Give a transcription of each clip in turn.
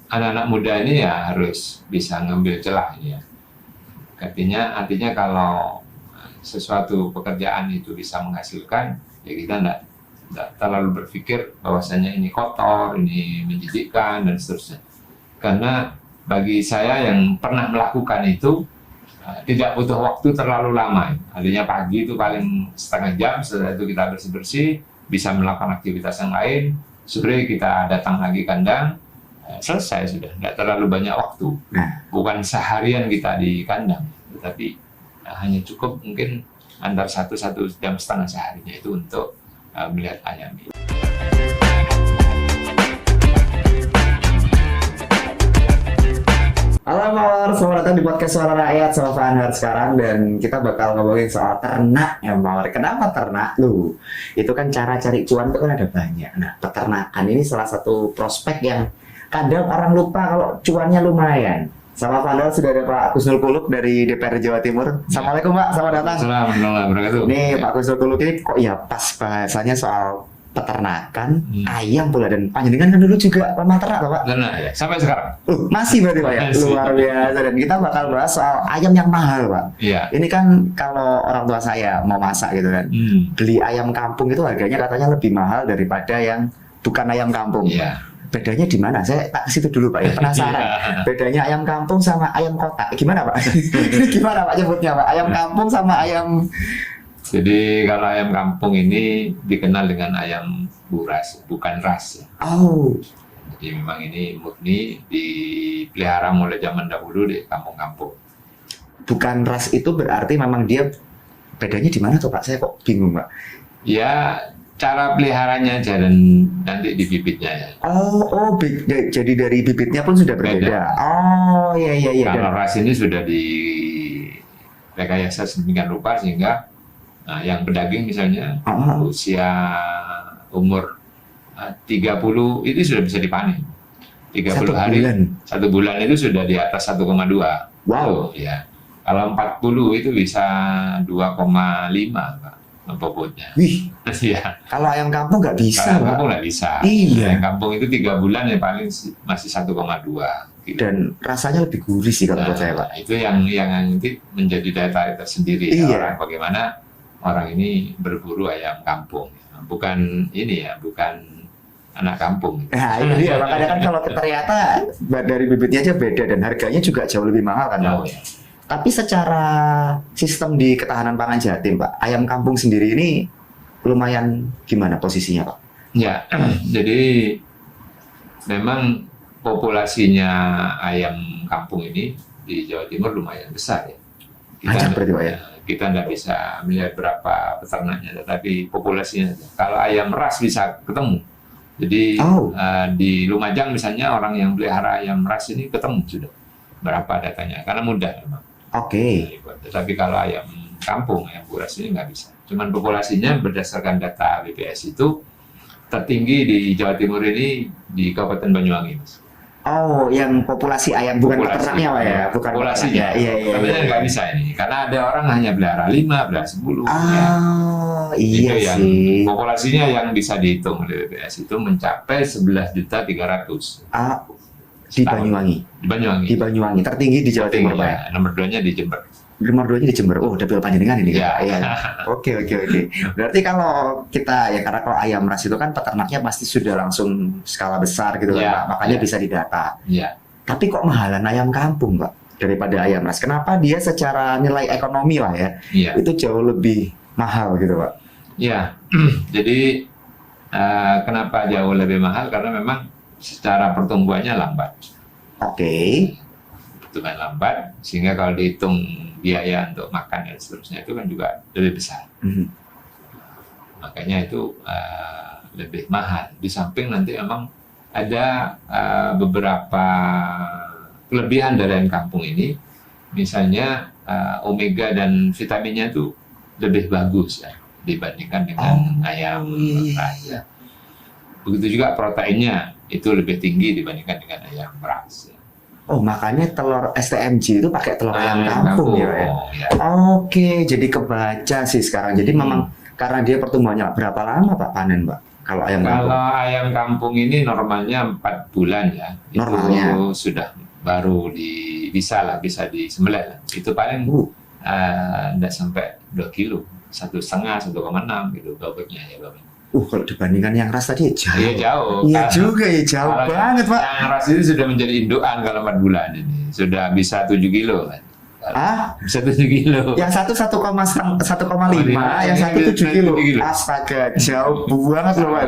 anak-anak muda ini ya harus bisa ngambil celah ya. Artinya kalau sesuatu pekerjaan itu bisa menghasilkan, ya kita enggak terlalu berpikir bahwasanya ini kotor, ini menjijikkan dan seterusnya. Karena bagi saya yang pernah melakukan itu tidak butuh waktu terlalu lama. Artinya pagi itu paling setengah jam, setelah itu kita bersih-bersih, bisa melakukan aktivitas yang lain. Sore kita datang lagi kandang, selesai sudah. Tidak terlalu banyak waktu. Bukan seharian kita di kandang, tetapi hanya cukup mungkin antar 1 jam setengah seharinya itu untuk melihat ayam ini. Halo Mawar, selamat datang di podcast Suara Rakyat sama Pak Anwar sekarang. Dan kita bakal ngomongin soal ternak ya Mawar. Kenapa ternak? Itu kan cara cari cuan itu kan ada banyak. Nah, peternakan ini salah satu prospek yang kadang orang lupa kalau cuannya lumayan. Sama Pak Anwar sudah ada Pak Kusnul Kuluk dari DPR Jawa Timur. Assalamualaikum Pak, selamat datang. Assalamualaikum. Nih Pak Kusnul Kuluk ini kok ya pas bahasanya soal peternakan, ayam pula, dan panjenengan kan dulu juga peternak Pak. Ternak ya, sampai sekarang. Masih berarti Pak ya? Luar biasa. Dan kita bakal bahas soal ayam yang mahal Pak. Iya. Ini kan kalau orang tua saya mau masak gitu kan, beli ayam kampung itu harganya katanya lebih mahal daripada yang bukan ayam kampung. Iya. Bedanya di mana? Saya tak ke situ dulu Pak ya, penasaran. Bedanya ayam kampung sama ayam kota. Gimana Pak? Gimana Pak nyebutnya Pak? Ayam kampung sama ayam... Jadi kalau ayam kampung ini dikenal dengan ayam buras, bukan ras ya. Oh. Jadi memang ini murni dipelihara mulai zaman dahulu di kampung-kampung. Bukan ras itu berarti memang dia bedanya di mana tuh Pak? Saya kok bingung Pak. Ya cara peliharanya aja dan nanti di bibitnya ya. Jadi dari bibitnya pun sudah berbeda. Beda. Oh iya. Kalau ras ini sudah di rekayasa sedemikian rupa sehingga yang pedaging misalnya usia umur 30 itu sudah bisa dipanen. 30 hari, bulan. 1 bulan itu sudah di atas 1,2. Wow. Ya. Kalau 40 itu bisa 2,5 Pak, bobotnya. Wih. Ya. Kalau ayam kampung nggak bisa Kalau Pak. kampung nggak bisa. Iya. Ayam kampung itu 3 bulan ya paling masih 1,2. Gitu. Dan rasanya lebih gurih sih kalau menurut saya Pak. Itu yang nanti menjadi daya tarik tersendiri ya, orang bagaimana orang ini berburu ayam kampung, bukan ini ya, bukan anak kampung. Nah ini dia, makanya kan kalau ternyata dari bibitnya aja beda dan harganya juga jauh lebih mahal kan Pak. Ya. Tapi secara sistem di ketahanan pangan Jatim Pak, ayam kampung sendiri ini lumayan gimana posisinya Pak? Ya, jadi memang populasinya ayam kampung ini di Jawa Timur lumayan besar ya. Banyak berarti Pak ya? Kita nggak bisa melihat berapa peternaknya, tetapi populasinya. Kalau ayam ras bisa ketemu. Jadi di Lumajang misalnya orang yang pelihara ayam ras ini ketemu sudah berapa datanya, karena mudah memang. Oke. Tetapi kalau ayam kampung, ayam buras ini nggak bisa. Cuman populasinya berdasarkan data BPS itu tertinggi di Jawa Timur ini di Kabupaten Banyuwangi, Mas. Oh, yang populasi ayam, bukan peternaknya Pak ya? Bukan populasinya. Iya. Tapi nggak bisa ini, karena ada orang hanya pelihara 5, pelihara 10. Iya itu yang sih. populasinya yang bisa dihitung oleh BPS itu mencapai 11.300.000. Di Banyuwangi. Di Banyuwangi, tertinggi di Jawa Timur Pak ya? Nomor 2-nya di Jember. Nomor 2-nya di Jember. Oh, dapil panjenengan ini Ya. Pak. Ya. Oke. Berarti kalau kita ya, karena kalau ayam ras itu kan peternaknya pasti sudah langsung skala besar gitu kan Pak. Makanya bisa didata. Ya. Tapi kok mahalan ayam kampung Pak daripada ayam ras? Kenapa dia secara nilai ekonomi lah ya, itu jauh lebih mahal gitu Pak? Ya. Jadi kenapa jauh lebih mahal? Karena memang secara pertumbuhannya lambat. Oke. Pertumbuhan lambat, sehingga kalau dihitung biaya untuk makan dan seterusnya itu kan juga lebih besar. Makanya itu lebih mahal. Di samping nanti memang ada beberapa kelebihan dari ayam kampung ini, misalnya omega dan vitaminnya itu lebih bagus ya dibandingkan dengan ayam ras ya. Begitu juga proteinnya itu lebih tinggi dibandingkan dengan ayam ras ya. Oh, makanya telur STMJ itu pakai telur ayam kampung ya. Oke, jadi kebaca sih sekarang. Jadi memang karena dia pertumbuhannya berapa lama Pak panen Pak? kalau ayam kampung? Kalau ayam kampung ini normalnya 4 bulan ya. Normalnya. Itu sudah baru bisa disembelih lah. Itu paling enggak sampai 2 kilo, 1,5, 1,6 gitu bobotnya ya Bapak. Kalau dibandingkan yang ras tadi jauh. Iya jauh. Iya juga ya, jauh Kalau banget Pak. Yang ras itu sudah menjadi indukan kalau 4 bulan ini. Sudah bisa 7 kilo kan. Bisa 7 kilo. Yang satu 1,5, yang satu 7 kilo. Astaga, jauh banget loh Pak.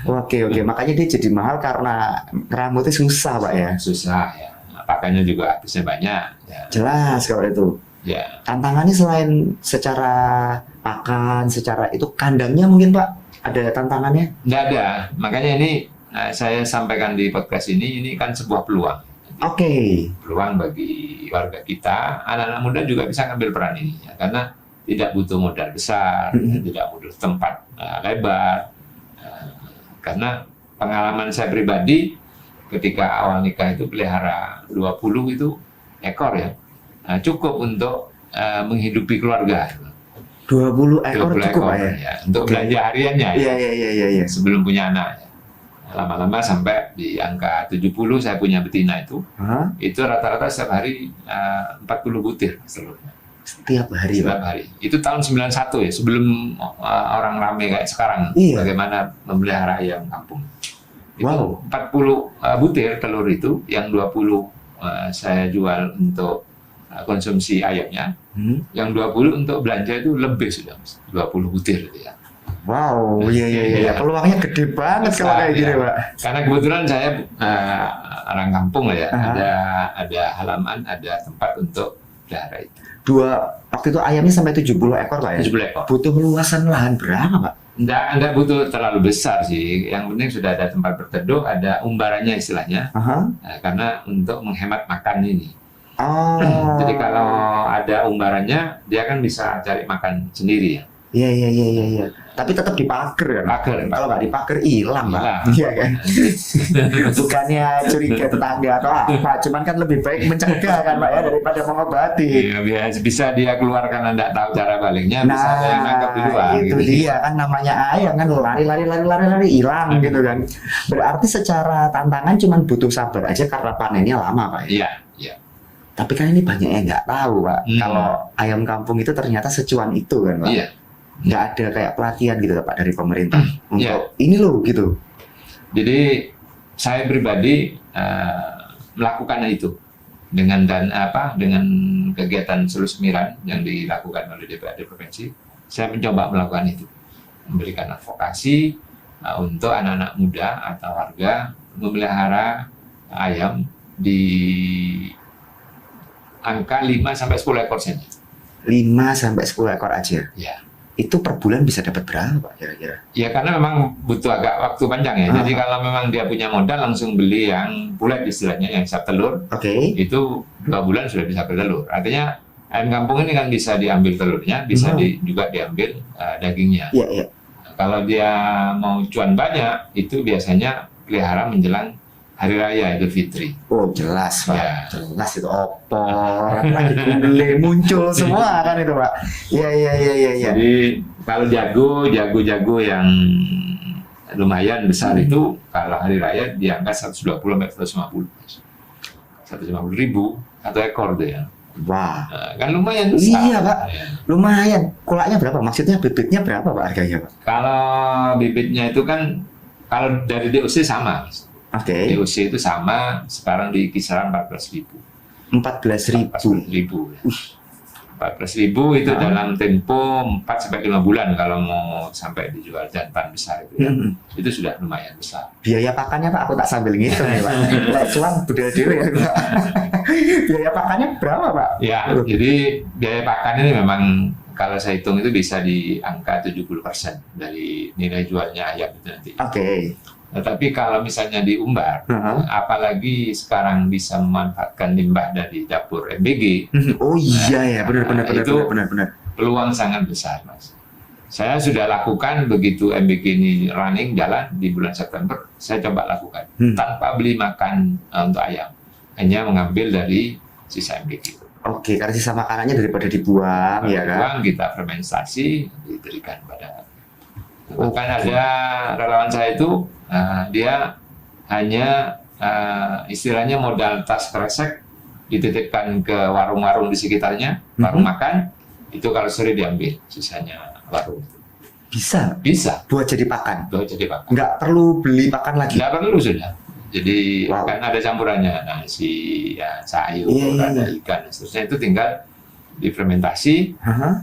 Oke, makanya dia jadi mahal karena rambutnya susah Pak ya. Susah ya. Pakannya juga habisnya banyak. Ya. Jelas kalau itu. Ya. Tantangannya selain secara pakan, secara itu kandangnya mungkin Pak, ada tantangannya? Nggak ada. Makanya ini saya sampaikan di podcast ini kan sebuah peluang. Oke. Peluang bagi warga kita, anak-anak muda juga bisa ngambil peran ini ya, karena tidak butuh modal besar, tidak butuh tempat lebar. Karena pengalaman saya pribadi ketika awal nikah itu pelihara 20 itu ekor ya. Cukup untuk menghidupi keluarga. 20 ekor 20 cukup ekor, Pak ya? ya. Untuk belanja hariannya ya. Iya. Sebelum punya anak ya. Lama-lama sampai di angka 70 saya punya betina itu. Itu rata-rata setiap hari 40 butir telurnya. Setiap hari Setiap hari. Itu tahun 91 ya, sebelum orang rame kayak sekarang. Iya. Bagaimana memelihara ayam kampung. Itu Wow. 40 butir telur itu, yang 20 saya jual untuk konsumsi ayamnya, yang 20 untuk belanja itu lebih sudah 20 butir itu ya. Wow, iya. Peluangnya gede banget kalau kayak gini, Pak. Karena kebetulan saya orang kampung lah ya, ada halaman, ada tempat untuk pelihara itu. Waktu itu ayamnya sampai 70 ekor, Pak ya? 70 ekor. Butuh luasan lahan berapa, Pak? Enggak butuh terlalu besar sih. Yang penting sudah ada tempat berteduh, ada umbarannya istilahnya. Karena untuk menghemat makan ini. Jadi kalau ada umbarannya, dia kan bisa cari makan sendiri ya. Iya. Tapi tetap dipager kan? Pager. Kalau nggak dipager hilang, Pak. Iya kan? Bukannya curiga tetangga atau apa, cuman kan lebih baik mencegah kan, Pak ya, daripada mengobati. Iya, bisa dia keluarkan, Anda tahu cara baliknya, bisa ada yang nangkap di luar. Itu gitu. dia kan namanya ayam kan, lari hilang gitu kan. Berarti secara tantangan cuman butuh sabar aja karena panennya lama, Pak. Iya. Tapi kan ini banyak yang nggak tahu, Pak. Kalau ayam kampung itu ternyata secuan itu kan, Pak. Iya. Nggak ada kayak pelatihan gitu, Pak, dari pemerintah untuk ini loh gitu. Jadi saya pribadi melakukan itu dengan dengan kegiatan Selus Semiran yang dilakukan oleh DPRD provinsi. Saya mencoba melakukan itu, memberikan advokasi untuk anak-anak muda atau warga memelihara ayam di angka 5-10 ekor saja. 5-10 ekor aja. Ya. Itu per bulan bisa dapat berapa, Pak, kira-kira? Ya karena memang butuh agak waktu panjang ya. Jadi kalau memang dia punya modal langsung beli yang bulat istilahnya, yang siap telur. Itu 2 bulan sudah bisa bertelur. Artinya ayam kampung ini kan bisa diambil telurnya, bisa juga diambil dagingnya. Iya. Kalau dia mau cuan banyak, itu biasanya pelihara menjelang Hari Raya Idul Fitri. Oh jelas, Pak. Ya. Jelas itu opor, lagi gulai muncul semua kan itu, Pak. Iya. Jadi kalau jago yang lumayan besar itu kalau Hari Raya di angka 120-150 ribu satu ekor tuh ya. Wah. Kan lumayan besar. Iya, Pak. Ya. Lumayan. Kulaknya berapa? Maksudnya bibitnya berapa, Pak, harganya, Pak? Kalau bibitnya itu kan kalau dari DOC sama. DOC itu sama, sekarang di kisaran 14.000. 14.000. 14.000 itu dalam tempo 4-5 bulan kalau mau sampai dijual jantan besar itu ya. Itu sudah lumayan besar. Biaya pakannya, Pak, aku tak sambil ngitung ya, Pak. Cuman budaya dewe ya, Pak. Biaya pakannya berapa, Pak? Ya, jadi biaya pakan ini memang kalau saya hitung itu bisa di angka 70% dari nilai jualnya ayam itu nanti. Tetapi kalau misalnya diumbar, apalagi sekarang bisa memanfaatkan limbah dari dapur MBG. Oh iya ya, benar. Peluang sangat besar, Mas. Saya sudah lakukan begitu MBG ini running jalan di bulan September, saya coba lakukan tanpa beli makan untuk ayam, hanya mengambil dari sisa MBG. Karena sisa makanannya daripada dibuang, ya kan? Dibuang, kita fermentasi, diberikan pada Bahkan ada relawan saya itu dia hanya istilahnya modal tas kresek dititipkan ke warung-warung di sekitarnya, warung makan, itu kalau sore diambil sisanya warung. Bisa buat jadi pakan. Nggak perlu beli pakan lagi. Nggak perlu sudah. Jadi kan ada campurannya nasi, ya, sayur, ada ikan, seterusnya, itu tinggal difermentasi,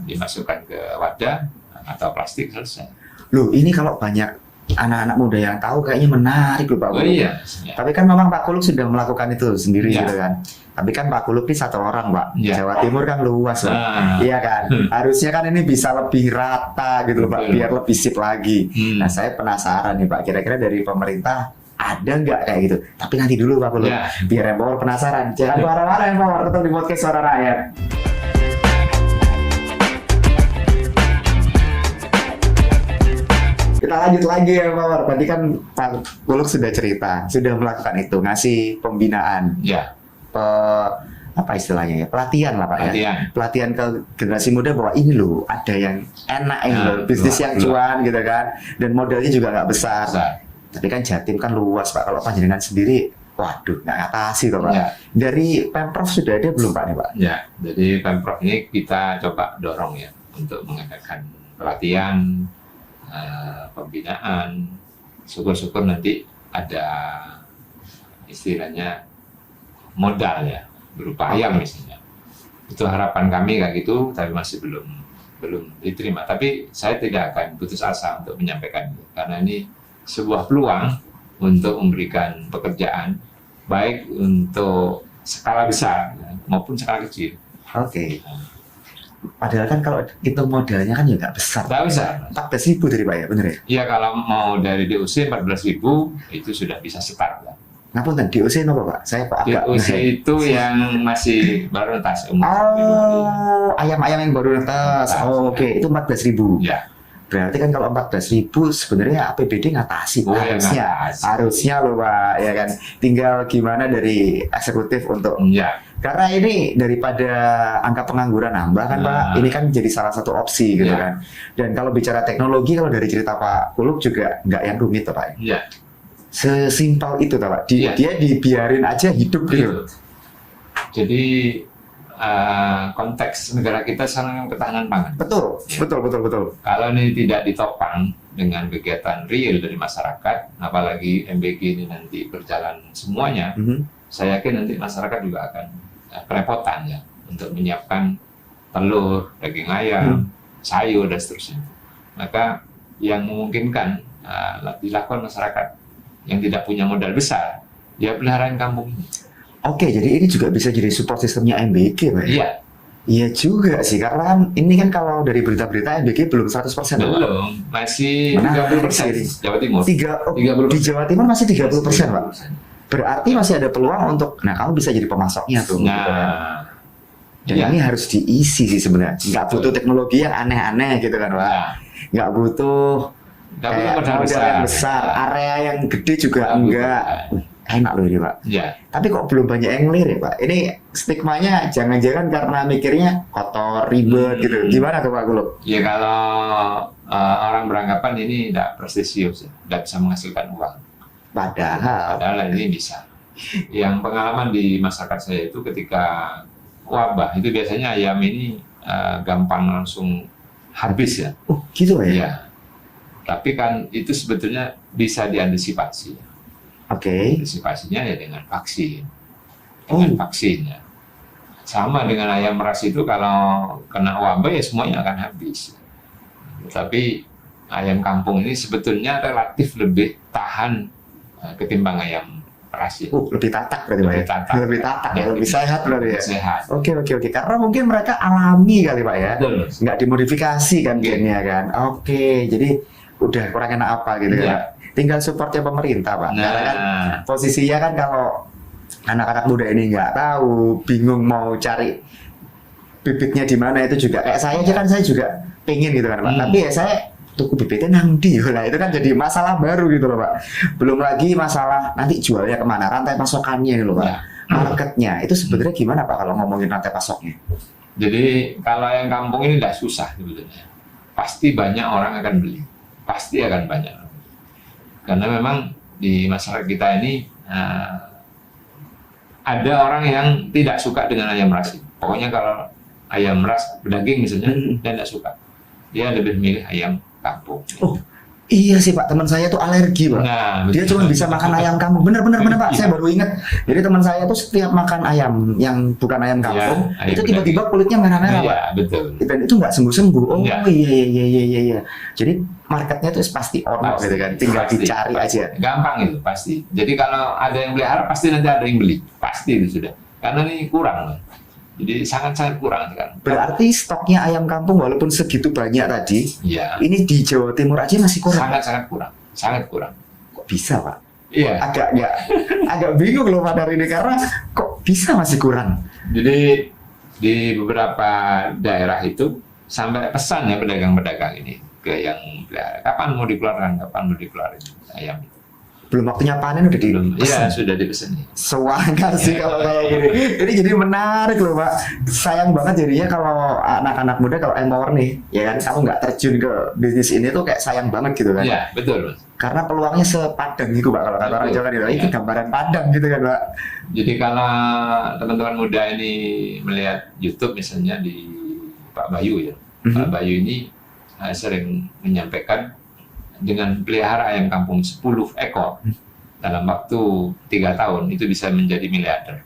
dimasukkan ke wadah atau plastik, selesai. Loh, ini kalau banyak anak-anak muda yang tahu kayaknya menarik loh Pak Kuluk. Iya. Tapi kan memang Pak Kuluk sudah melakukan itu sendiri gitu kan. Tapi kan Pak Kuluk ini satu orang Pak. Jawa Timur kan luas Pak. Iya kan. Harusnya kan ini bisa lebih rata gitu loh Pak, biar lebih sip lagi. Nah saya penasaran nih Pak, kira-kira dari pemerintah ada nggak kayak gitu? Tapi nanti dulu Pak Kuluk, biar Empower penasaran. Jangan marah-marah Empower, tetap di podcast Suara Rakyat. Kita lanjut lagi ya Pak War. Tadi kan Pak Kuluk sudah cerita, sudah melakukan itu, ngasih pembinaan. Apa istilahnya ya? Pelatihan lah Pak ya. Pelatihan ke generasi muda bahwa ini loh ada yang enak ini loh, bisnis yang cuan gitu kan. Dan modalnya juga nggak besar. Tapi kan Jatim kan luas Pak. Kalau panjenengan sendiri, waduh nggak ngatasi kok Pak. Dari Pemprov sudah ada belum Pak nih Pak? Ya, jadi Pemprov ini kita coba dorong ya untuk mengadakan pelatihan, pembinaan. Syukur-syukur nanti ada istilahnya modal ya, berupa ayam misalnya. Itu harapan kami kayak gitu, tapi masih belum diterima. Tapi saya tidak akan putus asa untuk menyampaikan itu, karena ini sebuah peluang untuk memberikan pekerjaan baik untuk skala besar maupun skala kecil. Oke. Padahal kan kalau itu modalnya kan ya nggak besar. Nggak besar. 14.000 dari Pak ya, bener ya? Iya, kalau mau dari DOC 14.000 itu sudah bisa start ya. Ngapunten, DOC apa Pak? Saya kok agak DOC itu yang masih baru netas. Ayam-ayam yang baru netas. Oke. Itu 14.000. Ya. Berarti kan kalau 14.000 sebenarnya APBD ngatasi. Harusnya loh Pak, ya kan. Tinggal gimana dari eksekutif untuk. Karena ini daripada angka pengangguran nambah kan Pak, ini kan jadi salah satu opsi gitu kan. Dan kalau bicara teknologi, kalau dari cerita Pak Kuluk juga nggak yang rumit Pak. Iya. Sesimpel itu Pak. Dia dibiarin aja hidup gitu. Jadi konteks negara kita sekarang ketahanan pangan. Betul. Kalau ini tidak ditopang dengan kegiatan real dari masyarakat, apalagi MBG ini nanti berjalan semuanya, saya yakin nanti masyarakat juga akan kerepotan ya untuk menyiapkan telur, daging ayam, sayur dan seterusnya. Maka yang memungkinkan dilakukan masyarakat yang tidak punya modal besar, ya peliharaan kampung ini. Oke, jadi ini juga bisa jadi support sistemnya MBG, Pak? Iya. Iya juga sih, karena ini kan kalau dari berita-berita MBG belum 100%. Belum, masih 30%. Jawa Timur. 30%. Di Jawa Timur masih 30%, Pak? Berarti masih ada peluang untuk, kamu bisa jadi pemasoknya tuh. Dan ini harus diisi sih sebenarnya. Nggak butuh teknologi yang aneh-aneh gitu kan, Pak? Nggak butuh modal besar. Area yang gede juga enggak. Enak loh ini Pak. Tapi kok belum banyak yang lirik Pak? Ini stigmanya jangan-jangan karena mikirnya kotor, ribet gitu. Gimana tuh Pak Kuluk? Ya kalau orang beranggapan ini tidak prestisius, tidak bisa menghasilkan uang. Padahal ini bisa. Yang pengalaman di masyarakat saya itu ketika wabah itu biasanya ayam ini gampang langsung habis ya. Oh gitu ya? Iya. Tapi kan itu sebetulnya bisa diantisipasi. Antisipasinya ya dengan vaksin. Vaksinnya. Sama dengan ayam ras itu kalau kena wabah ya semuanya akan habis. Tapi ayam kampung ini sebetulnya relatif lebih tahan ketimbang ayam ras ya. Lebih tatak berarti Pak ya? Lebih tatak ya, lebih sehat berarti ya? Sehat. Oke. Karena mungkin mereka alami kali Pak ya? Nggak dimodifikasi kan gennya kan? Jadi udah kurang enak apa gitu kan? Tinggal supportnya pemerintah Pak. Karena kan posisinya kan kalau anak-anak muda ini nggak tahu, bingung mau cari bibitnya di mana itu juga kayak saya aja kan, saya juga pengen gitu kan Pak. Tapi ya saya tuku bibitnya nang di, nah itu kan jadi masalah baru gitu loh Pak. Belum lagi masalah nanti jualnya kemana, rantai pasokannya gitu loh Pak. Marketnya itu sebenarnya gimana Pak kalau ngomongin rantai pasoknya? Jadi kalau yang kampung ini tidak susah sebetulnya. Pasti banyak orang akan beli. pasti akan banyak. Karena memang di masyarakat kita ini ada orang yang tidak suka dengan ayam ras. Pokoknya kalau ayam ras berdaging misalnya, dia tidak suka. Dia lebih milih ayam kampung. Oh, iya sih Pak, teman saya tuh alergi Pak. Nah, Dia cuma bisa makan ayam kampung. Bener Pak, saya baru ingat. Jadi teman saya tuh setiap makan ayam yang bukan ayam kampung, ayam itu tiba-tiba kulitnya merah-merah Pak. Iya, betul. Dan itu nggak sembuh-sembuh. Oh Iya. iya. Jadi marketnya tuh pasti ono Pasti, gitu kan. Tinggal pasti, dicari pasti. aja. Gampang itu pasti. Jadi kalau ada yang pelihara pasti nanti ada yang beli. Pasti itu sudah. Karena ini kurang. Jadi sangat-sangat kurang sekarang. Berarti stoknya ayam kampung walaupun segitu banyak tadi, Iya. ini di Jawa Timur aja masih kurang. Sangat-sangat kurang. Sangat kurang. Kok bisa Pak? Iya. Agak bingung loh Pak hari ini karena kok bisa masih kurang. Jadi di beberapa daerah itu sampai pesan ya pedagang-pedagang ini ke yang pelihara. Kapan mau dikeluarkan? Kapan mau dikeluarin ayam itu? Belum waktunya panen udah Belum. Iya, dipesan. sudah dipesan. Sewanger sih Iya. kalau kayak gini. Ini jadi menarik loh Pak. Sayang banget jadinya kalau anak-anak muda kalau empower nih, ya kan kamu nggak terjun ke bisnis ini tuh kayak sayang banget gitu kan. Iya, betul, Mas. Karena peluangnya sepadang gitu Pak kalau kata orang Betul. Jawa kan itu. Ini Iya. gambaran padang gitu kan Pak. Jadi kalau teman-teman muda ini melihat YouTube misalnya di Pak Bayu ya, Pak Bayu ini sering menyampaikan dengan pelihara ayam kampung 10 ekor dalam waktu 3 tahun itu bisa menjadi miliarder.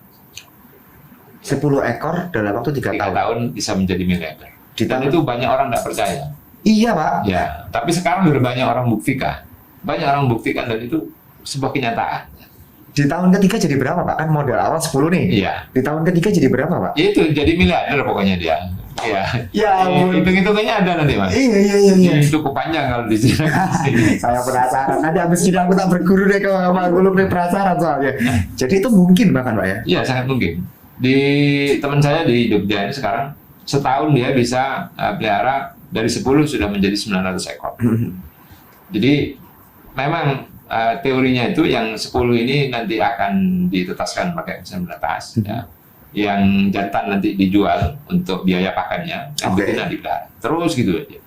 10 ekor dalam waktu 3 3 tahun. tahun bisa menjadi miliarder. Di Dan tahun- itu banyak orang tidak percaya. Iya Pak. Ya, tapi sekarang sudah banyak orang buktikan. Banyak orang buktikan dan itu sebuah kenyataan. Di tahun ketiga jadi berapa Pak? Kan modal awal 10 nih. Iya. Di tahun ketiga jadi berapa Pak? Ya itu jadi miliarder pokoknya dia. Iya. Ya ampun. Hitung-hitungannya ada nanti Mas. Iya. Ini cukup panjang kalau di sini. Saya penasaran. Nanti habis ini aku tak berguru deh ke Pak Gulung nih penasaran soalnya. Jadi itu mungkin bahkan Pak ya? Iya, sangat mungkin. Di teman saya di Jogja ini sekarang setahun dia bisa pelihara dari 10 sudah menjadi 900 ekor. Jadi memang teorinya itu yang 10 ini nanti akan ditetaskan pakai mesin menetas. Ya. Yang jantan nanti dijual untuk biaya pakannya, yang Oke. betina dipelihara. Terus gitu aja.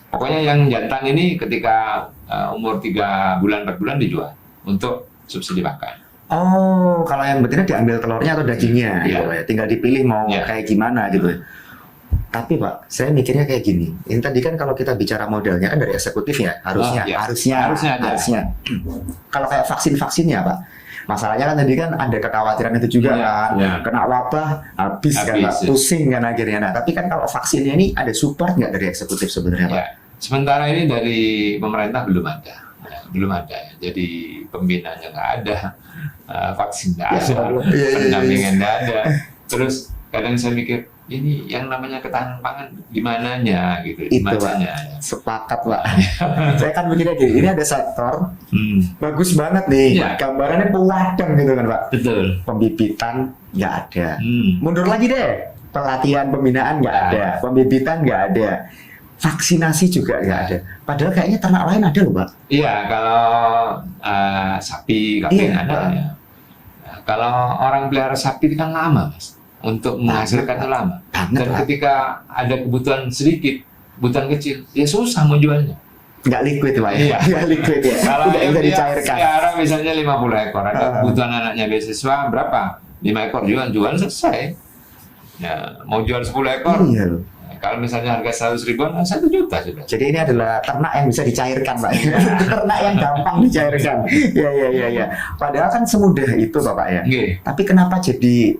Pokoknya yang jantan ini ketika umur 3 bulan, 4 bulan dijual untuk subsidi pakan. Oh, kalau yang betina diambil telurnya atau dagingnya, Iya. gitu ya. Tinggal dipilih mau Iya. kayak gimana gitu. Tapi Pak, saya mikirnya kayak gini. Ini tadi kan kalau kita bicara modelnya kan dari eksekutif ya, harusnya, Oh, iya. harusnya. Harusnya ada. Kalau kayak vaksin-vaksinnya Pak, masalahnya kan tadi kan ada kekhawatiran itu juga Iya, kan, iya. kena wabah habis kan Pak, Habis, ya. pusing kan akhirnya. Nah, tapi kan kalau vaksinnya ini ada support nggak dari eksekutif sebenarnya Pak? Ya, sementara ini dari pemerintah belum ada. Ya, belum ada. Jadi pembinaannya nggak ada, vaksin nggak Ya ada, Allah. Iya, iya. pendampingan nggak ada. Terus kadang saya mikir ini yang namanya ketahanan pangan di mananya gitu, di Itu, Pak. mananya. Ya. Sepakat Pak. Saya kan mikirnya gini, ini ada sektor bagus banget nih, Iya. gambarannya peladang gitu kan Pak. Betul. Pembibitan nggak ada. Hmm. Mundur lagi deh, pelatihan pembinaan nggak Ya. ada, pembibitan nggak ada, vaksinasi juga nggak ada. Padahal kayaknya ternak lain ada loh Pak. Iya, kalau sapi, kambing Iya, ada Pak. ya. Nah, kalau orang pelihara sapi itu kan lama, Mas. Untuk menghasilkan itu lama. Banget Dan Pak. ketika ada kebutuhan sedikit, kebutuhan kecil, ya susah mau jualnya. Nggak liquid Pak ya. Iya. Nggak liquid ya. Kalau Tidak yang bisa dia dicairkan. pelihara misalnya 50 ekor, ada Ah. kebutuhan anaknya beasiswa berapa? 5 ekor jual selesai. Ya, mau jual 10 ekor, Iya loh. kalau misalnya harga 100 ribuan, 1 juta sudah. Jadi ini adalah ternak yang bisa dicairkan Pak. Ternak yang gampang dicairkan. Iya. Padahal kan semudah itu Bapak ya. Nggih. Tapi kenapa jadi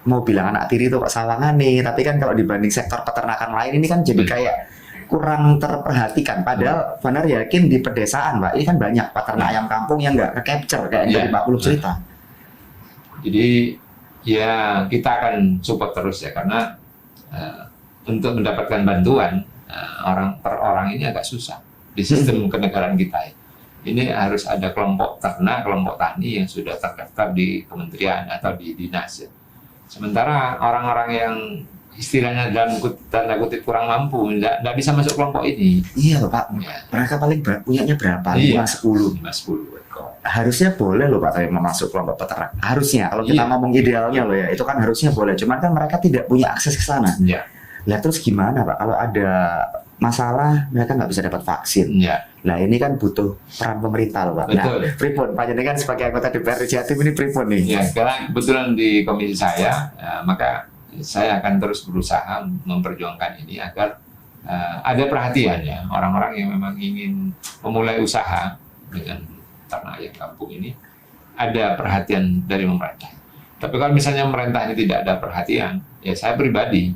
mau bilang anak tiri itu kok sawangan nih? Tapi kan kalau dibanding sektor peternakan lain ini kan jadi kayak kurang terperhatikan. Padahal benar yakin di pedesaan Pak, ini kan banyak peternak ayam kampung yang nggak ke-capture kayak yang Iya. tadi Pak Kulub cerita. Jadi ya kita akan support terus ya karena untuk mendapatkan bantuan orang per orang ini agak susah di sistem kenegaraan kita. Ini harus ada kelompok ternak, kelompok tani yang sudah terdaftar di kementerian atau di dinas. Ya. Sementara orang-orang yang istilahnya dalam tanda kutip kurang mampu, tidak bisa masuk kelompok ini. Iya loh Pak. Ya. Mereka paling punyanya berapa? 5-10. 5-10 ekor. Harusnya boleh loh Pak saya masuk kelompok peternak. Harusnya kalau kita Iya. ngomong idealnya loh ya, itu kan harusnya boleh. Cuman kan mereka tidak punya akses ke sana. Ya. Lah terus gimana Pak kalau ada masalah mereka nggak bisa dapat vaksin. Ya, Nah ini kan butuh peran pemerintah loh Pak. Nah, betul. pripun panjenengan sebagai anggota DPRD Jatim ini pripun nih? Ya, karena kebetulan di komisi saya, maka saya akan terus berusaha memperjuangkan ini agar ada perhatian ya orang-orang yang memang ingin memulai usaha dengan ternak ayam kampung ini, ada perhatian dari pemerintah. Tapi kalau misalnya pemerintah ini tidak ada perhatian, ya saya pribadi,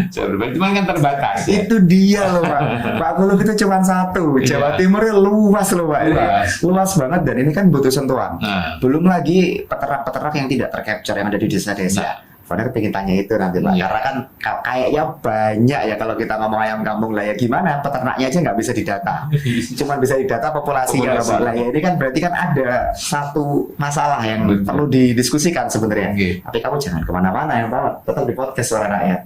cuma kan terbatas. Ya. Itu dia loh Pak. Pak Kulub itu cuma satu. Jawa Iya. Timurnya luas loh Pak. Luas. Luas banget dan ini kan butuh sentuhan. Nah, Belum lagi peternak-peternak yang tidak tercapture yang ada di desa-desa. Nah. Founder pengen tanya itu nanti Pak. Iya. Karena kan kayaknya banyak ya kalau kita ngomong ayam kampung lah ya gimana peternaknya aja nggak bisa didata. Cuma bisa didata populasinya Populasi. Pak. Lah ya ini kan berarti kan ada satu masalah yang Betul. perlu didiskusikan sebenarnya. Oke. Tapi kamu jangan kemana-mana ya Pak. Tetap di podcast Suara Rakyat.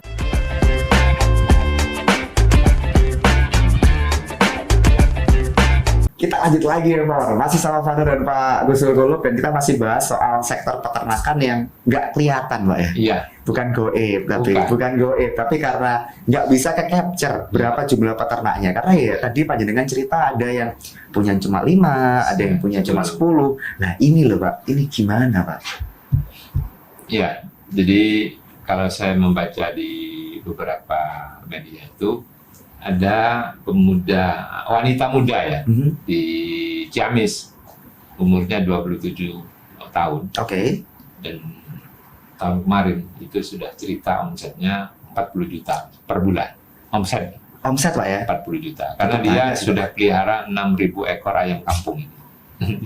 Kita lanjut lagi ya Pak, masih sama Founder dan Pak Gusul Kulub dan kita masih bahas soal sektor peternakan yang nggak kelihatan Pak ya. iya, Bukan goib, tapi Bukan. bukan goib, tapi karena nggak bisa ke capture berapa jumlah peternaknya. Karena ya tadi panjenengan cerita ada yang punya cuma 5, ada yang punya cuma 10. Nah ini loh Pak, ini gimana Pak? iya. Jadi kalau saya membaca di beberapa media itu ada wanita muda ya Mhm. di Ciamis, umurnya 27 tahun, Oke. dan tahun kemarin itu sudah cerita omsetnya 40 juta per bulan. Omset Omset Pak ya? 40 juta. Karena Cukup dia banyak, sudah pelihara 6.000 ekor ayam kampung ini.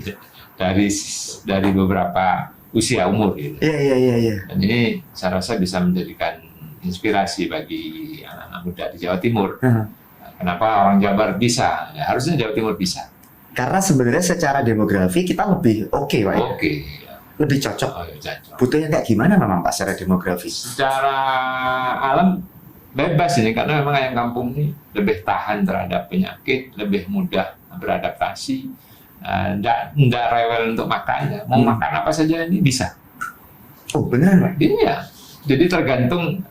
dari beberapa usia umur gitu. Iya. Dan ini saya rasa bisa menjadikan inspirasi bagi anak-anak muda di Jawa Timur. Heeh. Kenapa orang Jabar bisa? Ya, harusnya Jawa Timur bisa. Karena sebenarnya secara demografi kita lebih oke Pak ya? Oke. Lebih cocok. Oh, ya, cocok. Butuhnya kayak gimana memang Pak secara demografi? Secara alam bebas ini karena memang ayam kampung ini lebih tahan terhadap penyakit, lebih mudah beradaptasi, tidak rewel untuk makan. Ya. Mau makan apa saja ini bisa. Oh benar Pak? Iya. Jadi tergantung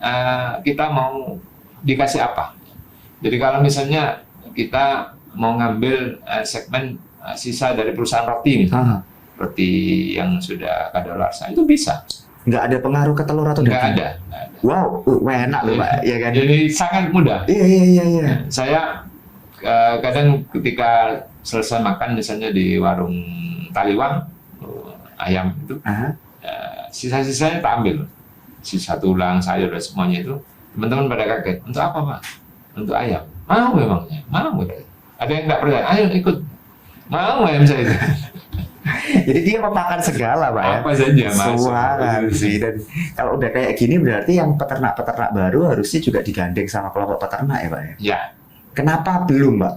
kita mau dikasih apa. Jadi kalau misalnya kita mau ngambil segmen sisa dari perusahaan roti misalnya, Ah, roti yang sudah kadaluarsa itu bisa. nggak ada pengaruh ke telur atau Nggak daging? ada. Nggak ada. Wow, enak loh Pak, ya kan? Jadi sangat mudah. Iya. Saya kadang ketika selesai makan misalnya di warung Taliwang ayam itu Ah, sisa-sisanya tak ambil, sisa tulang, sayur dan semuanya itu teman-teman pada kaget. Untuk apa Pak? Untuk ayam. Mau memangnya? Mau. Ada yang nggak percaya? Ayo ikut. Mau ayam saya itu. jadi dia memakan segala Pak ya? Apa saja masuk. Suara sih. Dan kalau udah kayak gini berarti yang peternak-peternak baru harusnya juga digandeng sama kelompok peternak ya Pak ya? Ya, Kenapa belum Pak?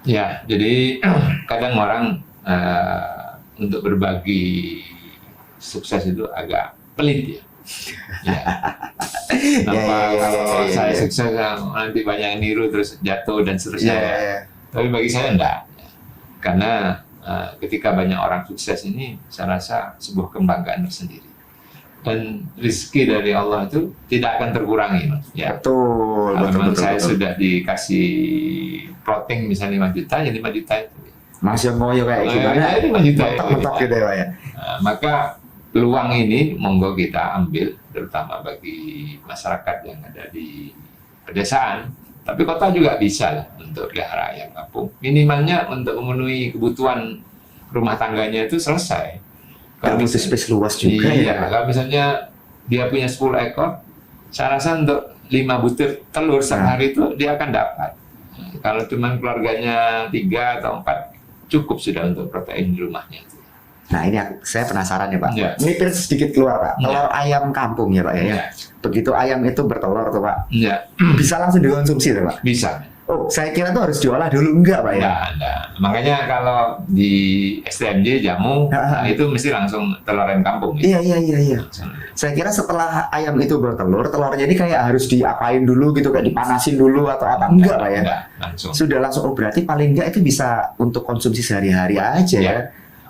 ya. Jadi kadang orang untuk berbagi sukses itu agak pelit ya. Ya. Kenapa kalau saya sukses nanti banyak yang niru terus jatuh dan seterusnya. Ya. Tapi bagi saya enggak. Karena ketika banyak orang sukses ini saya rasa sebuah kebanggaan tersendiri. Dan rezeki dari Allah itu tidak akan terkurangi, Mas. Ya. Betul. Kalau memang saya betul. sudah dikasih plotting misalnya 5 juta, ya 5 juta itu. Masih ngoyo kayak gimana? Ya, 5 juta. Mentok-mentok gitu ya Pak ya? Maka peluang ini monggo kita ambil, terutama bagi masyarakat yang ada di pedesaan. Tapi kota juga bisa lah untuk pelihara ayam kampung. Minimalnya untuk memenuhi kebutuhan rumah tangganya itu selesai. Kalau butuh space luas juga iya, ya. kalau misalnya dia punya 10 ekor, saya rasa untuk 5 butir telur sehari itu dia akan dapat. Kalau cuma keluarganya 3 atau 4, cukup sudah untuk protein di rumahnya. Nah ini saya penasaran ya Pak. Iya. Melipir sedikit keluar Pak. Iya. Telur ayam kampung ya Pak ya. Iya. Begitu ayam itu bertelur tuh Pak, Ya, bisa langsung dikonsumsi tuh Pak. bisa. Oh, saya kira tuh harus diolah dulu enggak Pak ya? Enggak. Makanya kalau di STMJ jamu itu mesti langsung telur ayam kampung. Ya. Iya. Saya kira setelah ayam itu bertelur, telurnya ini kayak harus diapain dulu gitu, kayak dipanasin dulu atau apa? Enggak Pak ya? Enggak, langsung. Sudah langsung, oh berarti paling enggak itu bisa untuk konsumsi sehari-hari aja ya. Ya.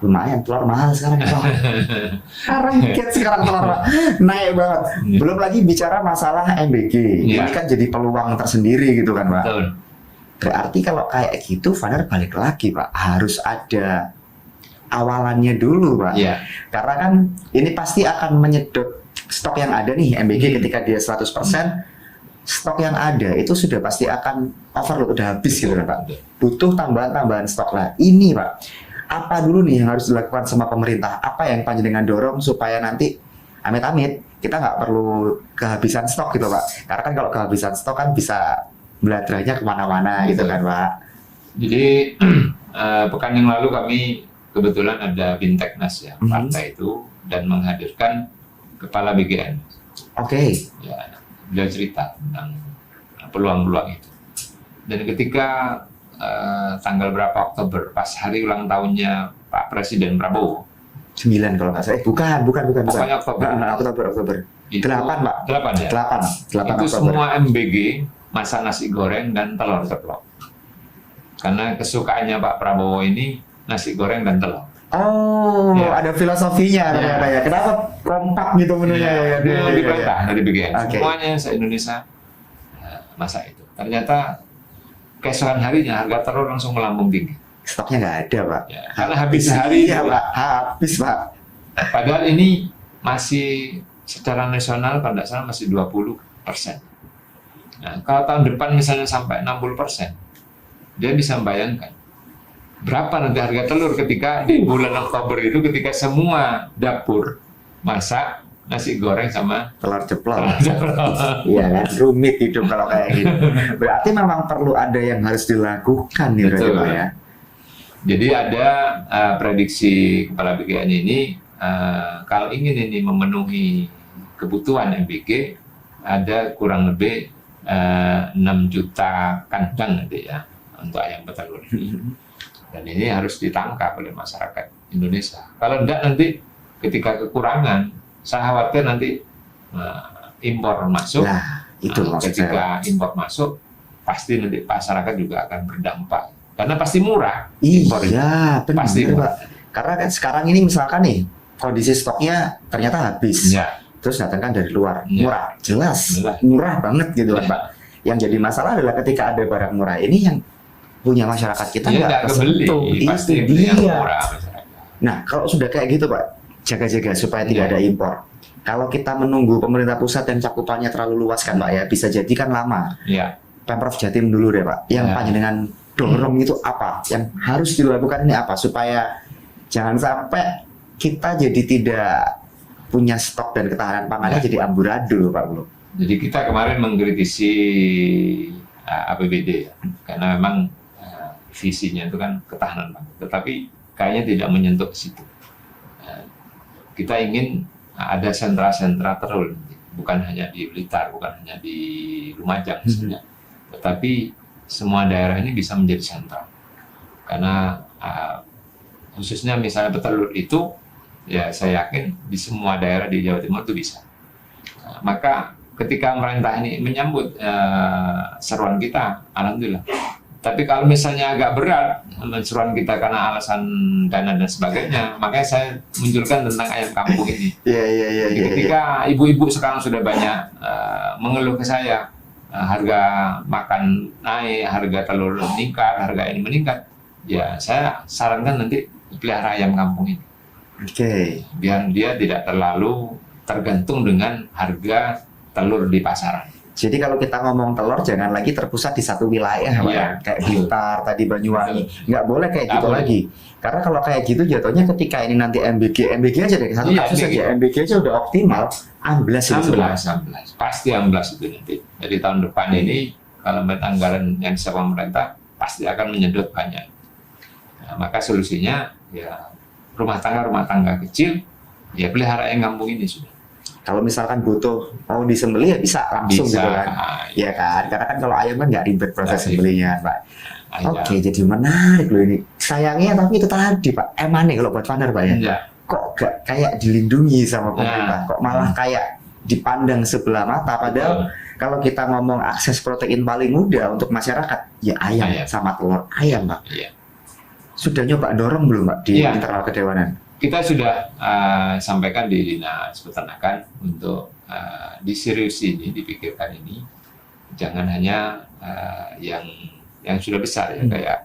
Lumayan, telur mahal sekarang ya Pak. Rakyat sekarang telur Pak. Naik banget. Ya. Belum lagi bicara masalah MBG. Ya. Ini kan jadi peluang tersendiri gitu kan Pak. Betul. Berarti kalau kayak gitu, Vaner balik lagi Pak, harus ada awalannya dulu Pak. Iya. Karena kan ini pasti akan menyedot stok yang ada nih MBG ketika dia 100%, stok yang ada itu sudah pasti akan overload, udah habis gitu kan Pak. Butuh tambahan-tambahan stok lah. Ini Pak, apa dulu nih yang harus dilakukan sama pemerintah? Apa yang panjenengan dorong supaya nanti amit-amit kita nggak perlu kehabisan stok gitu Pak? Karena kan kalau kehabisan stok kan bisa belajarnya kemana-mana gitu kan Pak. Jadi pekan yang lalu kami kebetulan ada Binteknas ya, partai itu, dan menghadirkan Kepala BGN. Oke. Ya, beliau cerita tentang peluang-peluang itu. Dan ketika tanggal berapa Oktober, pas hari ulang tahunnya Pak Presiden Prabowo, 9 kalau nggak salah. Bukan. pokoknya Oktober. Oktober. Itu, 8 Pak. 8 ya? 8 Itu Oktober. semua MBG masak nasi goreng dan telur ceplok. Karena kesukaannya Pak Prabowo ini nasi goreng dan telur. Oh, Ya. ada filosofinya ternyata ya. Kenapa kompak gitu menunya ya? Itu diperintah dari BGN. Oke. Semuanya se-Indonesia masak itu. Ternyata keesokan harinya harga telur langsung melambung tinggi. Stoknya nggak ada Pak. Ya, karena habis hari Iya itu. Pak, habis Pak. Padahal ini masih secara nasional kalau tidak salah masih 20%. Nah, kalau tahun depan misalnya sampai 60%, dia bisa membayangkan berapa nanti harga telur ketika di bulan Oktober itu, ketika semua dapur masak nasi goreng sama Telur ceplok. telur ceplok. Iya kan, rumit hidup kalau kayak gitu. Berarti memang perlu ada yang harus dilakukan nih berarti Betul. Pak ya. Jadi ada prediksi Kepala BGN ini, kalau ingin ini memenuhi kebutuhan MBG, ada kurang lebih 6 juta kandang nanti ya untuk ayam petelur ini. Dan ini harus ditangkap oleh masyarakat Indonesia. Kalau enggak nanti ketika kekurangan, saya khawatir nanti impor masuk. Nah, itu maksud saya. Ketika impor masuk, pasti nanti masyarakat juga akan berdampak. Karena pasti murah. Impor itu. Iya, Pasti benar Pak. murah. Karena kan sekarang ini misalkan nih, kondisi stoknya ternyata habis. Ya. Terus datangkan dari luar, Iya. murah, jelas, Murah. murah banget gitu kan Ya. Pak. Yang jadi masalah adalah ketika ada barang murah ini yang punya masyarakat kita Dia nggak nggak kebeli, kesentuh. pasti Itu beli yang dia. murah masyarakat. Nah, kalau sudah kayak gitu Pak, jaga-jaga supaya tidak Iya. ada impor. Kalau kita menunggu pemerintah pusat yang cakupannya terlalu luas kan Pak ya, bisa jadi kan lama. Ya. Pemprov Jatim dulu deh Pak, yang Ya. panjenengan dorong itu apa? Yang harus dilakukan ini apa? Supaya jangan sampai kita jadi tidak punya stok dan ketahanan pangannya Ya. jadi amburadul Pak Bro. Jadi kita kemarin mengkritisi APBD ya, karena memang visinya itu kan ketahanan pangan, tetapi kayaknya tidak menyentuh ke situ. Kita ingin ada sentra-sentra telur, bukan hanya di Blitar, bukan hanya di Lumajang misalnya, tetapi semua daerah ini bisa menjadi sentra. Karena khususnya misalnya petelur itu, ya saya yakin di semua daerah di Jawa Timur itu bisa. Maka ketika pemerintah ini menyambut seruan kita, alhamdulillah. Tapi kalau misalnya agak berat seruan kita karena alasan dana dan sebagainya, makanya saya munculkan tentang ayam kampung ini. Iya. Ketika ibu-ibu sekarang sudah banyak mengeluh ke saya, harga makan naik, harga telur meningkat, harga ini meningkat, ya saya sarankan nanti pelihara ayam kampung ini. Oke. Biar dia tidak terlalu tergantung dengan harga telur di pasaran. Jadi kalau kita ngomong telur jangan lagi terpusat di satu wilayah Pak Iya. ya. Kayak Blitar, tadi Banyuwangi. Nggak boleh kayak Nggak gitu boleh. lagi. Karena kalau kayak gitu jatuhnya ketika ini nanti MBG aja deh. Satu Iya, kasus MBG. aja, MBG aja udah optimal, amblas itu semua. 16, pasti 16 itu nanti. Jadi tahun depan ini kalau anggaran yang disiapkan pemerintah pasti akan menyedot banyak. Nah, maka solusinya ya rumah tangga kecil, ya pelihara ayam kampung ini sudah. Kalau misalkan butuh mau disembelih ya bisa langsung Bisa. gitu kan. Iya kan? Karena kan kalau ayam kan nggak ribet proses Nggak ribet. sembelihnya Pak. Ayam. Oke, jadi menarik loh ini. Sayangnya tapi itu tadi Pak, emane kalau buat Vaner Pak ya. Ya. Kok gak kayak dilindungi sama pemerintah, Nah. kok malah kayak dipandang sebelah mata. Padahal kalau kita ngomong akses protein paling mudah untuk masyarakat, ya ayam Ayam. sama telur ayam Pak. Iya. Sudah nyoba dorong belum Pak di Iya. internal kedewanan? Kita sudah sampaikan di Dinas Peternakan untuk diseriusi ini, dipikirkan ini. Jangan hanya yang yang sudah besar ya, kayak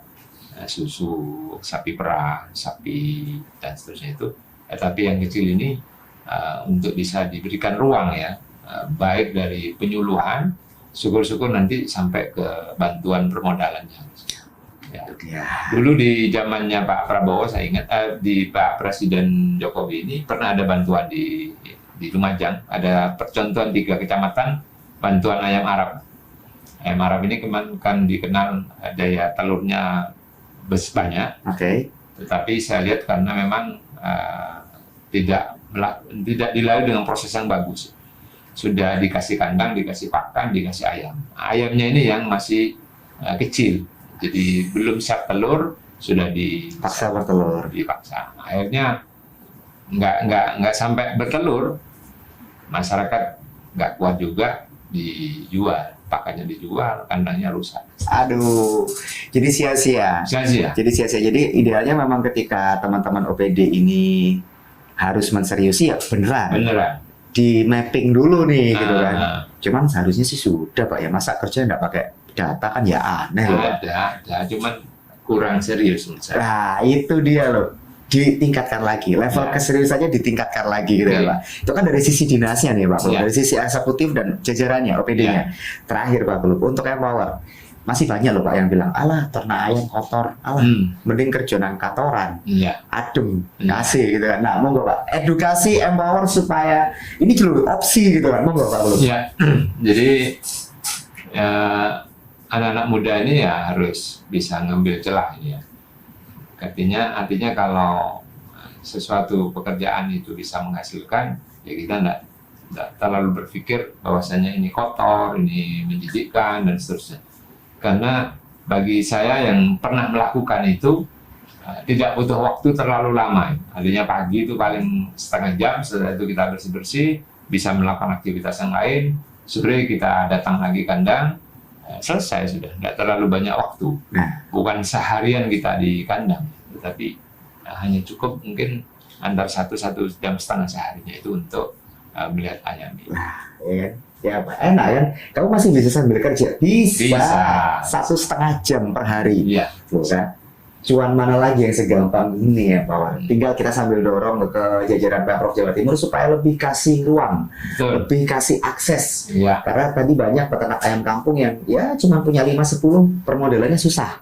susu, sapi perah, sapi dan seterusnya itu. Tapi yang kecil ini untuk bisa diberikan ruang ya, baik dari penyuluhan, syukur-syukur nanti sampai ke bantuan permodalannya. Ya. Dulu di zamannya Pak Prabowo, saya ingat di Pak Presiden Jokowi ini pernah ada bantuan di Lumajang, ada percontohan 3 kecamatan bantuan ayam Arab. Ayam Arab ini kan dikenal daya telurnya banyak. Tetapi saya lihat karena memang tidak dilalui dengan proses yang bagus. Sudah dikasih kandang, dikasih pakan, dikasih ayam. Ayamnya ini yang masih kecil. Jadi belum siap telur, sudah dipaksa bertelur. Dipaksa. Akhirnya nggak sampai bertelur, masyarakat nggak kuat juga, dijual, pakannya dijual, kandangnya rusak. Aduh, jadi sia-sia. Jadi sia-sia. Jadi idealnya memang ketika teman-teman OPD ini harus menseriusi ya beneran. Di mapping dulu nih gitu kan. Cuman seharusnya sih sudah Pak ya, masa kerja nggak pakai data kan ya aneh loh. Ada, cuman kurang serius menurut saya. Nah itu dia loh, ditingkatkan lagi, level keseriusannya ditingkatkan lagi gitu ya Pak. Itu kan dari sisi dinasnya nih Pak, dari sisi eksekutif dan jajarannya OPD-nya. Terakhir Pak Kulub, untuk Empower masih banyak loh Pak yang bilang, alah ternak ayam kotor, alah mending kerja nang kantoran, adem, kasih gitu kan. Nah monggo Pak, edukasi Empower supaya ini dulu opsi gitu kan, monggo Pak Kulub. Jadi anak-anak muda ini ya harus bisa ngambil celah ini ya. Artinya kalau sesuatu pekerjaan itu bisa menghasilkan, ya kita enggak terlalu berpikir bahwasanya ini kotor, ini menjijikkan dan seterusnya. Karena bagi saya yang pernah melakukan itu tidak butuh waktu terlalu lama. Artinya pagi itu paling setengah jam, setelah itu kita bersih-bersih, bisa melakukan aktivitas yang lain. Sore kita datang lagi kandang, selesai sudah, nggak terlalu banyak waktu. Bukan seharian kita di kandang, tetapi hanya cukup mungkin antar 1 jam setengah seharinya itu untuk melihat ayam ini. Ya Pak, enak kan? Kamu masih bisa sambil kerja? Bisa. 1,5 jam per hari. Loh, kan? Cuan mana lagi yang segampang ini ya Pak? Tinggal kita sambil dorong ke jajaran Pemprov Jawa Timur supaya lebih kasih ruang, lebih kasih akses. Karena tadi banyak peternak ayam kampung yang ya cuma punya 5-10, permodalannya susah.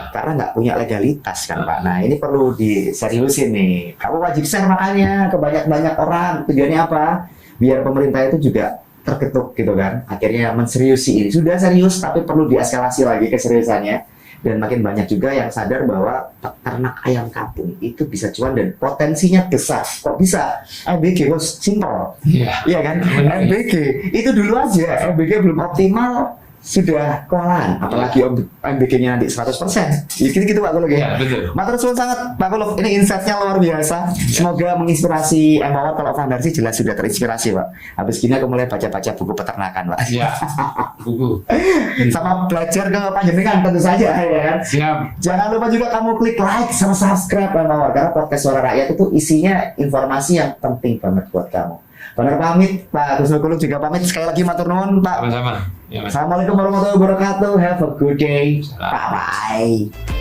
Karena nggak punya legalitas kan Pak. Nah ini perlu diseriusin nih. Kamu wajib share makanya ke banyak orang. Tujuannya apa? Biar pemerintah itu juga terketuk gitu kan. Akhirnya menseriusi ini. Sudah serius tapi perlu dieskalasi lagi keseriusannya. Dan makin banyak juga yang sadar bahwa peternak ayam kampung itu bisa cuan dan potensinya besar. Kok bisa? MBG bos, simple. Iya kan? MBG itu dulu aja, MBG belum optimal sudah kewalahan, apalagi MBG-nya nanti 100%. Gitu Pak Kulub ya. Betul. Matur suwun sangat Pak Kulub, ini insight-nya luar biasa. Semoga menginspirasi Empower. Kalau Van Darsi jelas sudah terinspirasi Pak. Habis gini aku mulai baca-baca buku peternakan Pak. Buku. Sama belajar ke panjenengan tentu saja ya kan. Jangan lupa juga kamu klik like sama subscribe Empower, karena podcast Suara Rakyat itu isinya informasi yang penting banget buat kamu. Benar pamit, Pak Gus Kulub juga pamit. Sekali lagi matur nuwun, Pak. Sama-sama. Assalamualaikum warahmatullahi wabarakatuh. Have a good day. Bye-bye.